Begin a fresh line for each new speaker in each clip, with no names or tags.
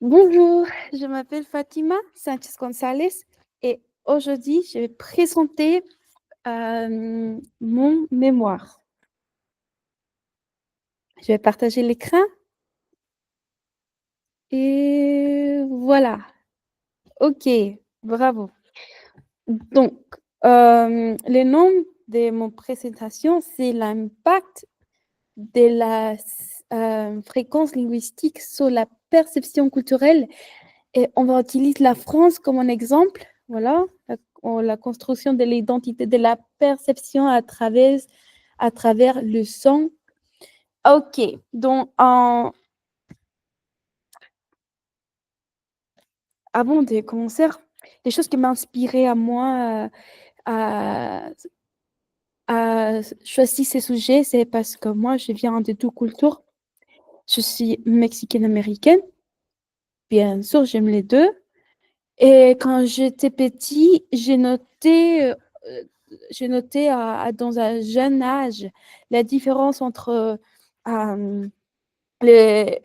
Bonjour, je m'appelle Fatima Sanchez Gonzalez et aujourd'hui, je vais présenter mon mémoire. Je vais partager l'écran et voilà. Ok, bravo. Donc, le nom de mon présentation, c'est l'impact de la fréquence linguistique sur la perception culturelle. Et on va utiliser la France comme un exemple, voilà, la construction de l'identité, de la perception à travers le son. Ok, donc avant de commencer, les choses qui m'ont inspiré à moi à, choisir ces sujets, c'est parce que moi, je viens de deux cultures. Je suis mexicaine-américaine, bien sûr, j'aime les deux. Et quand j'étais petit, j'ai noté dans un jeune âge la différence entre euh, les,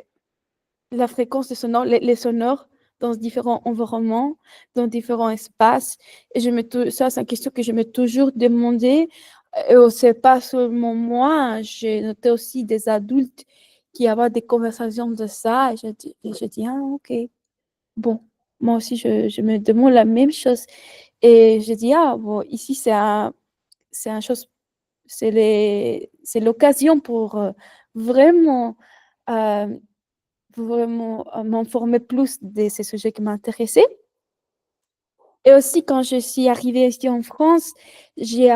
la fréquence des sonores, les sonores dans différents environnements, dans différents espaces. Et ça, c'est une question que je me toujours demandé. Et c'est pas seulement moi, j'ai noté aussi des adultes qui avaient des conversations de ça. Et je dis, ah, ok. Bon, moi aussi, je me demande la même chose. Et je dis, ah, bon, ici, c'est un chose, c'est l'occasion pour vraiment, euh, vraiment m'informer plus de ces sujets qui m'intéressaient. Et aussi, quand je suis arrivée ici en France, j'ai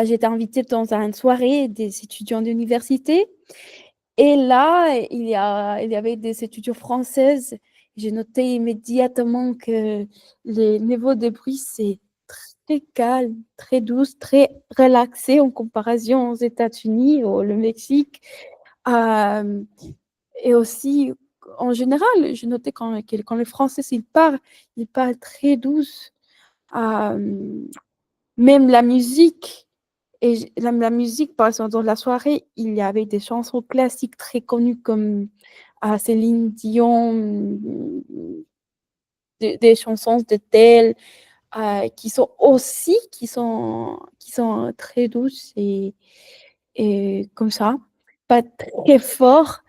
j'ai été invitée dans une soirée des étudiants d'université. Et là, il y avait des étudiants françaises. J'ai noté immédiatement que les niveaux de bruit, c'est très calme, très douce, très relaxé en comparaison aux États-Unis ou le Mexique. Euh, et aussi, en général, j'ai noté quand les Français, ils parlent très douce. Euh, Même la musique. La musique, par exemple, dans la soirée, il y avait des chansons classiques très connues comme Céline Dion, des chansons de Tel, qui sont très douces et comme ça, pas très fort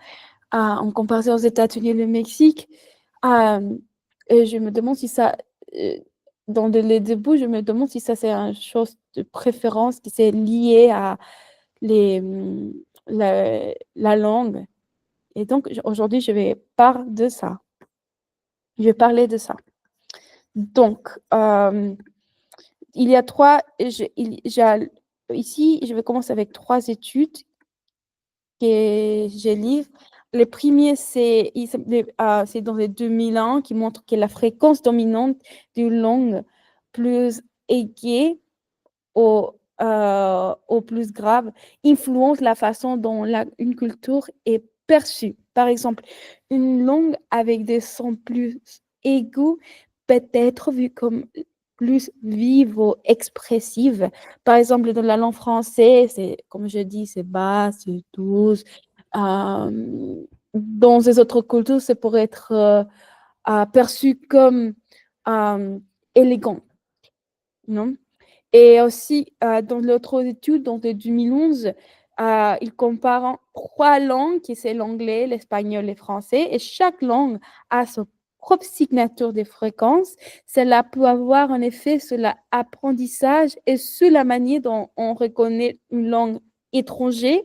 en comparaison aux États-Unis et le Mexique. Euh, et je me demande si ça, euh, dans les débuts, je me demande si ça c'est une chose de préférence qui s'est liée à les, la langue. Et donc, aujourd'hui, je vais parler de ça. Je vais parler de ça. Donc, il y a ici, je vais commencer avec trois études que j'ai lues. Le premier, c'est dans les 2001 qui montre que la fréquence dominante d'une langue plus aiguë au plus grave influence la façon dont une culture est perçue. Par exemple, une langue avec des sons plus aigus peut être vue comme plus vive ou expressive. Par exemple, dans la langue française, c'est, comme je dis, c'est bas, c'est douce. Dans les autres cultures, ça pourrait être perçu comme euh, élégant, non? Et aussi, dans l'autre étude, dans le 2011, ils comparent trois langues, qui c'est l'anglais, l'espagnol et le français, et chaque langue a sa propre signature de fréquence. Cela peut avoir un effet sur l'apprentissage et sur la manière dont on reconnaît une langue étrangère.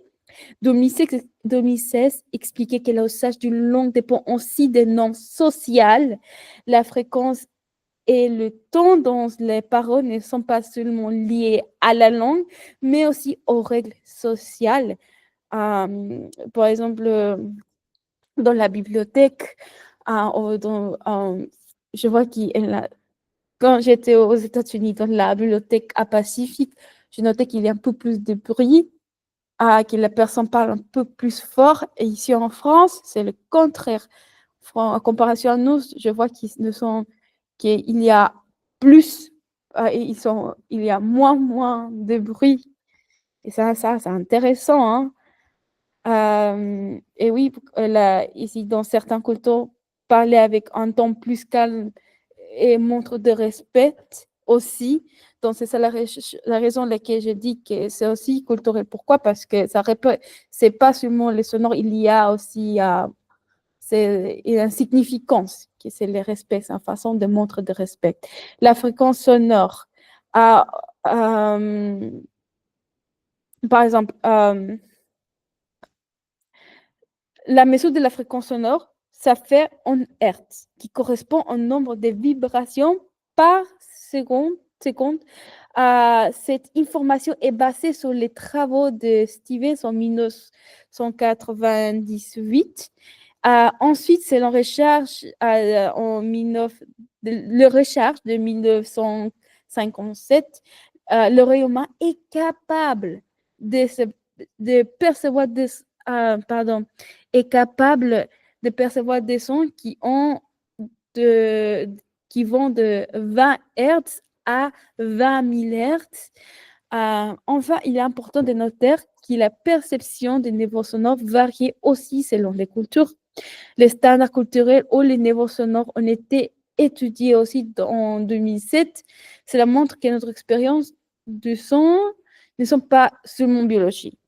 2016 expliquait que l'usage d'une langue dépend aussi des normes sociales. La fréquence et le ton dont les paroles ne sont pas seulement liées à la langue, mais aussi aux règles sociales. Par exemple, dans la bibliothèque, je vois quand j'étais aux États-Unis, dans la bibliothèque à Pacifique, je notais qu'il y a un peu plus de bruit, que la personne parle un peu plus fort. Et ici en France, c'est le contraire. En comparaison à nous, je vois qu'il y a plus, il y a moins de bruit. Et ça c'est intéressant, hein. Et oui, ici, dans certains cultures, parler avec un ton plus calme et montre de respect aussi. Donc, c'est ça la raison pour laquelle je dis que c'est aussi culturel. Pourquoi? Parce que c'est pas seulement les sonores, il y a aussi il y a une significance, que c'est le respect, c'est une façon de montrer de respect. La fréquence sonore. Ah, euh, par exemple, la mesure de la fréquence sonore, ça fait en hertz, qui correspond au nombre de vibrations par seconde. Cette information est basée sur les travaux de Stevens en 1998. Ensuite, c'est la recherche le recherche de 1957. Le rayonnement est capable de, se- de percevoir pardon, est capable de percevoir des sons de, qui vont de 20 Hz à 20 000 Hz. Enfin, il est important de noter que la perception des niveaux sonores varie aussi selon les cultures. Les standards culturels ou les niveaux sonores ont été étudiés aussi en 2007. Cela montre que notre expérience du son ne sont pas seulement biologique.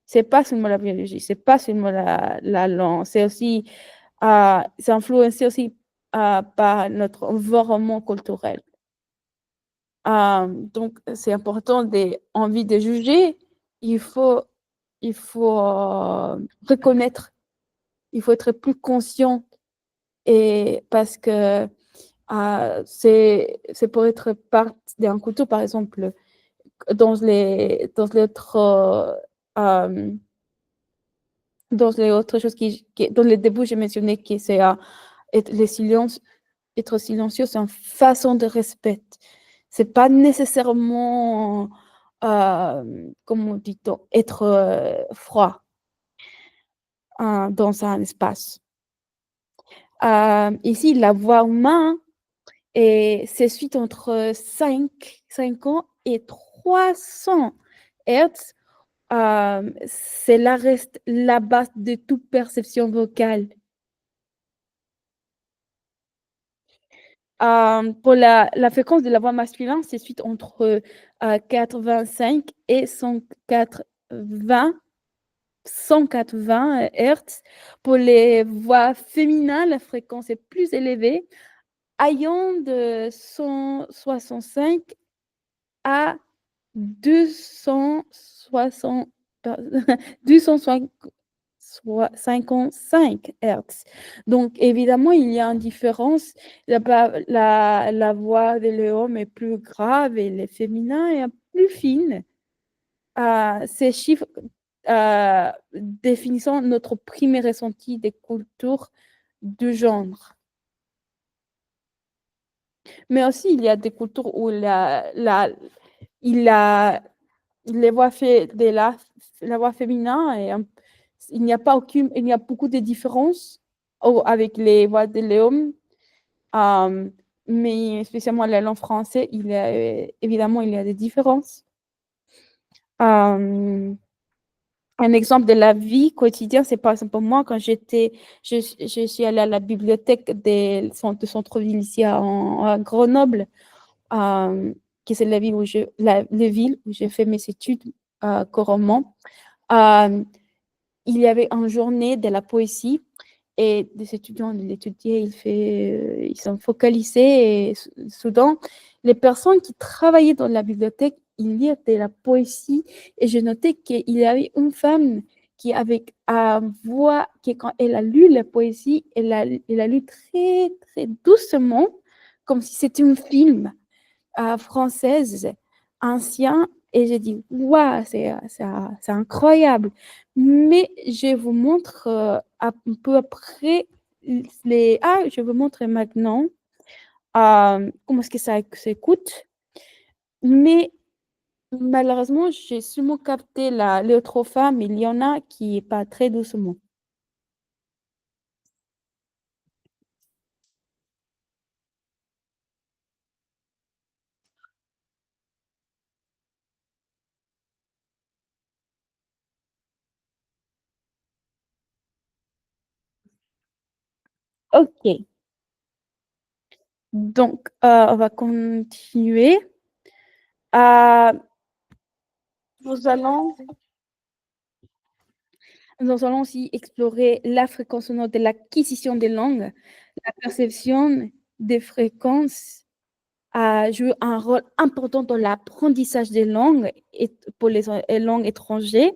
C'est pas seulement la biologie, c'est pas seulement la langue, c'est aussi, c'est influencé aussi par notre environnement culturel. Donc, c'est important envie de juger. Il faut, il faut reconnaître, il faut être plus conscient et parce que c'est pour être part d'un couteau, par exemple, dans les autres, euh, dans les autres choses dans le début, j'ai mentionné que c'est être silencieux, c'est une façon de respect. C'est pas nécessairement, comment dit-on, être froid dans un espace. Ici, la voix humaine c'est suite entre 5 ans et 300 Hertz. Cela reste la base de toute perception vocale. Pour la fréquence de la voix masculine, c'est suite entre 85 et 180 Hertz. Pour les voix féminines, la fréquence est plus élevée, allant de 165 à 260, 255 Hertz. Donc, évidemment, il y a une différence. La voix de l'homme est plus grave et le féminin est plus fine. Ces chiffres définissant notre premier ressenti des cultures du genre. Mais aussi, il y a des cultures où il a, les voix la voix féminin il n'y a pas il y a beaucoup de différences avec les voix de l'homme, euh, mais spécialement la langue française, évidemment, il y a des différences. Euh, un exemple de la vie quotidienne, c'est par exemple moi, quand je suis allée à la bibliothèque de centre-ville ici à Grenoble, euh, qui c'est la ville où j'ai fait mes études couramment. Euh, il y avait une journée de la poésie et des étudiants l'étudiaient, ils sont focalisés et soudain, les personnes qui travaillaient dans la bibliothèque, ils lisaient de la poésie et je notais qu'il y avait une femme qui avec une voix, qui quand elle a lu la poésie, elle a lu très, très doucement, comme si c'était un film française ancien et j'ai dit, waouh, c'est incroyable. Mais je vous montre un peu après je vous montre maintenant comment est-ce que ça s'écoute. Mais malheureusement, j'ai seulement capté l'autre femme, mais il y en a qui est pas très doucement. OK. Donc, on va continuer. Heu, nous allons nous allons aussi explorer la fréquence sonore de l'acquisition des langues. La perception des fréquences a joué un rôle important dans l'apprentissage des langues et pour les langues étrangères.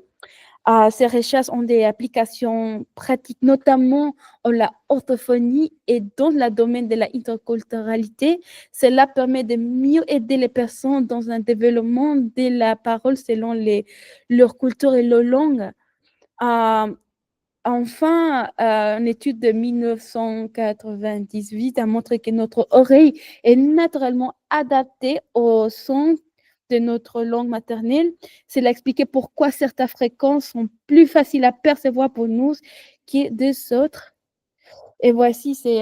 Ces recherches ont des applications pratiques, notamment en la orthophonie et dans le domaine de la interculturalité. Cela permet de mieux aider les personnes dans un développement de la parole selon leur culture et leur langue. Euh, Enfin, une étude de 1998 a montré que notre oreille est naturellement adaptée au son de notre langue maternelle. Cela explique pourquoi certaines fréquences sont plus faciles à percevoir pour nous que des autres. Et voici, c'est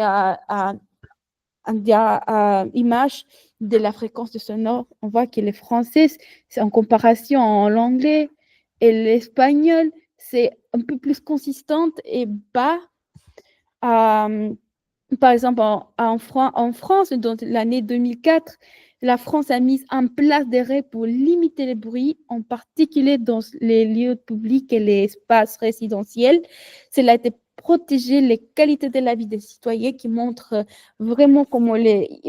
image de la fréquence de sonore. On voit que les français, c'est en comparaison en l'anglais et l'espagnol, c'est un peu plus consistante et bas. Euh, Par exemple, en France, dans l'année 2004, la France a mis en place des règles pour limiter les bruits, en particulier dans les lieux publics et les espaces résidentiels. Cela a été protéger les qualités de la vie des citoyens qui montrent vraiment comment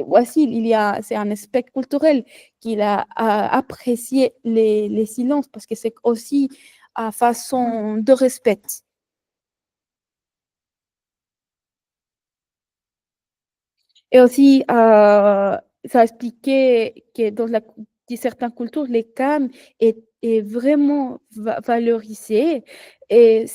voici, c'est un aspect culturel qu'il a apprécié les silences parce que c'est aussi à façon de respect. Et aussi, ça expliquait que certaines cultures, les calmes est vraiment valorisé et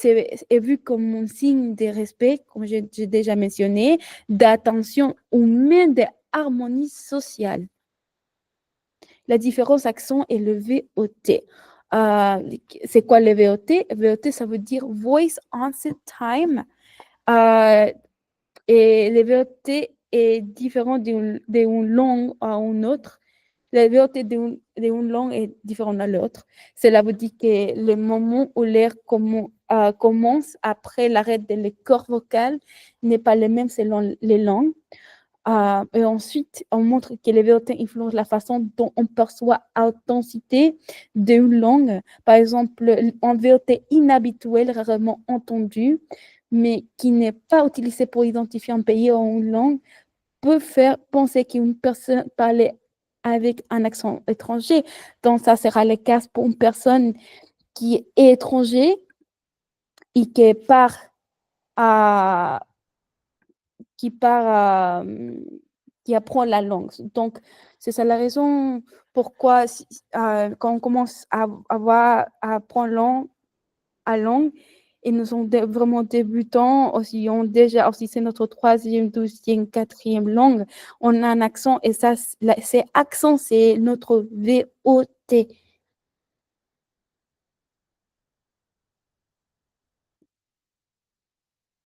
est vu comme un signe de respect, comme j'ai déjà mentionné, d'attention ou même d'harmonie sociale. La différence accent est le VOT. C'est quoi le VOT? VOT, ça veut dire Voice Answer Time. Euh, et le VOT est différent d'une langue à une autre. Le VOT d'une langue est différent à l'autre. Cela veut dire que le moment où l'air commence après l'arrêt des cordes vocales n'est pas le même selon les langues. Et ensuite, on montre que les VOT influencent la façon dont on perçoit l'intensité d'une langue. Par exemple, un VOT inhabituel, rarement entendu, mais qui n'est pas utilisé pour identifier un pays ou une langue, peut faire penser qu'une personne parlait avec un accent étranger. Donc, ça sera le cas pour une personne qui est étrangère et à, qui part, qui apprend la langue. Donc, c'est ça la raison pourquoi quand on commence à apprendre à langue, et nous sommes vraiment débutants, aussi, aussi c'est notre troisième, deuxième, quatrième langue, on a un accent et ça, c'est accent, c'est notre VOT.